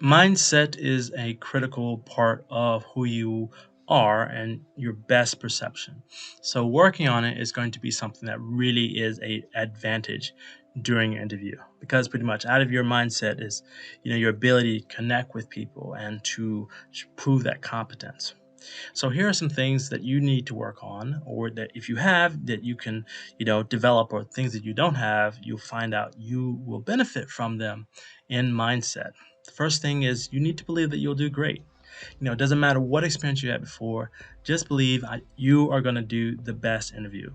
Mindset is a critical part of who you are and your best perception. So working on it is going to be something that really is a advantage during your interview, because pretty much out of your mindset is your ability to connect with people and to prove that competence. So here are some things that you need to work on, or that if you have, that you can, develop, or things that you don't have, you'll find out you will benefit from them in mindset. The first thing is you need to believe that you'll do great. It doesn't matter what experience you had before, just believe you are going to do the best interview.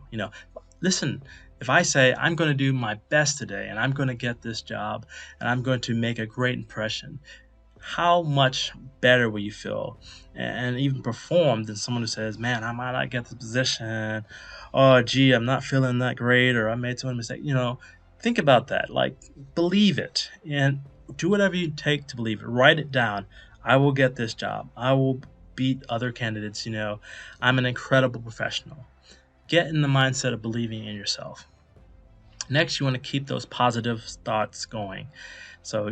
Listen, if I say I'm going to do my best today and I'm going to get this job and I'm going to make a great impression, how much better will you feel and even perform than someone who says, man, I might not get the position. Oh, gee, I'm not feeling that great, or I made some mistake. Think about that. Like, believe it and do whatever you take to believe it. Write it down. I will get this job. I will beat other candidates. I'm an incredible professional. Get in the mindset of believing in yourself. Next, you want to keep those positive thoughts going. So,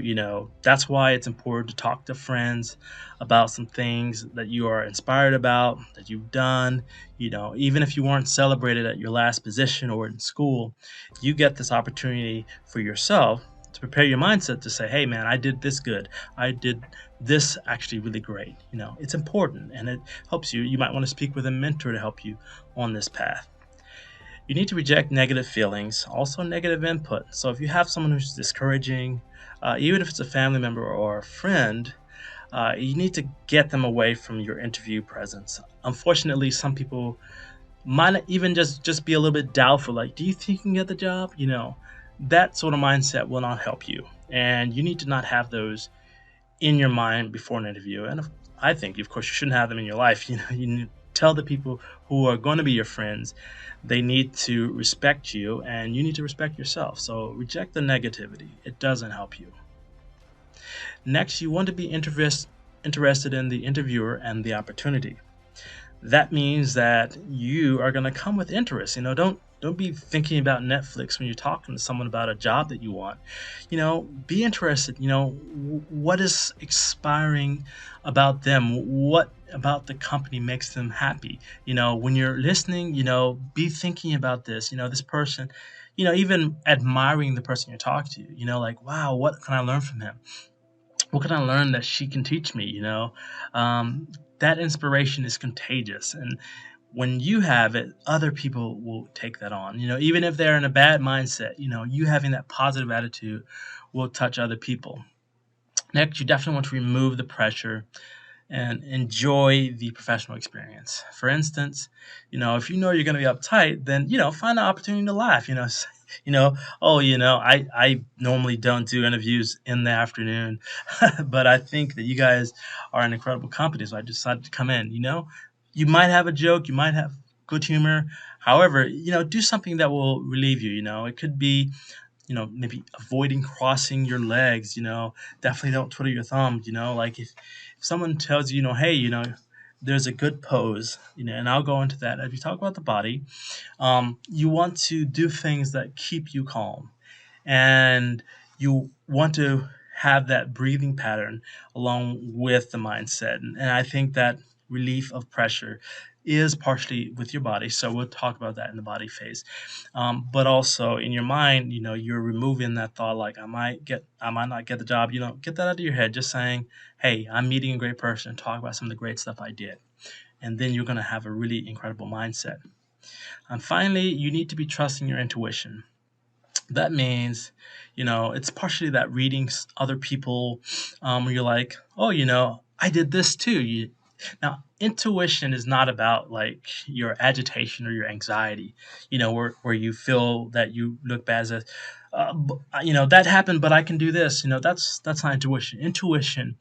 that's why it's important to talk to friends about some things that you are inspired about, that you've done. Even if you weren't celebrated at your last position or in school, you get this opportunity for yourself to prepare your mindset to say, hey, man, I did this good. I did this actually really great. It's important and it helps you. You might want to speak with a mentor to help you on this path. You need to reject negative feelings, also negative input. So if you have someone who's discouraging, even if it's a family member or a friend, you need to get them away from your interview presence. Unfortunately, some people might not even just be a little bit doubtful, like, do you think you can get the job? That sort of mindset will not help you. And you need to not have those in your mind before an interview. And I think, of course, you shouldn't have them in your life. You need to tell the people who are going to be your friends, they need to respect you and you need to respect yourself. So reject the negativity. It doesn't help you. Next, you want to be interested in the interviewer and the opportunity. That means that you are going to come with interest. Don't be thinking about Netflix when you're talking to someone about a job that you want. Be interested. What is inspiring about them? What about the company makes them happy? When you're listening, be thinking about this. This person. Even admiring the person you're talking to. Like, wow, what can I learn from him? What can I learn that she can teach me? That inspiration is contagious, and when you have it, other people will take that on. Even if they're in a bad mindset, you having that positive attitude will touch other people. Next, you definitely want to remove the pressure and enjoy the professional experience. For instance, if you're going to be uptight, then find an opportunity to laugh. Oh, I normally don't do interviews in the afternoon, but I think that you guys are an incredible company, so I decided to come in. You might have a joke, you might have good humor. However, do something that will relieve you. It could be maybe avoiding crossing your legs. Definitely don't twiddle your thumbs. Like if someone tells you, hey, there's a good pose, and I'll go into that. If you talk about the body, you want to do things that keep you calm, and you want to have that breathing pattern along with the mindset. And I think that relief of pressure is partially with your body. So we'll talk about that in the body phase. But also in your mind, you're removing that thought like I might not get the job. Get that out of your head. Just saying, hey, I'm meeting a great person. Talk about some of the great stuff I did. And then you're going to have a really incredible mindset. And finally, you need to be trusting your intuition. That means, it's partially that reading other people, where you're like, oh, I did this too. Now, intuition is not about like your agitation or your anxiety, where you feel that you look bad as, that happened, but I can do this. That's not intuition. Intuition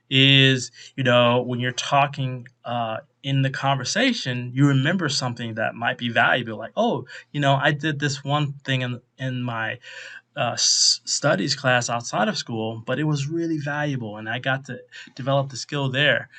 is when you're talking in the conversation, you remember something that might be valuable, like, oh, I did this one thing in my studies class outside of school, but it was really valuable and I got to develop the skill there.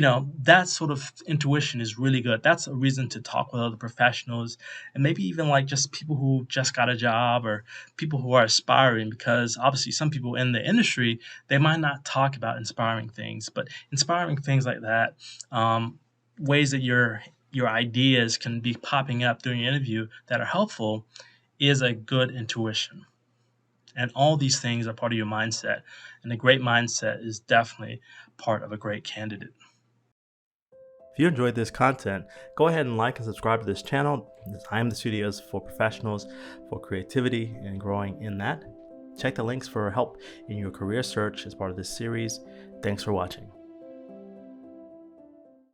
that sort of intuition is really good. That's a reason to talk with other professionals, and maybe even like just people who just got a job or people who are aspiring, because obviously some people in the industry, they might not talk about inspiring things, but inspiring things like that, ways that your ideas can be popping up during your interview that are helpful, is a good intuition. And all these things are part of your mindset. And a great mindset is definitely part of a great candidate. If you enjoyed this content, go ahead and like and subscribe to this channel. I am the studios for professionals for creativity and growing in that. Check the links for help in your career search as part of this series. Thanks for watching.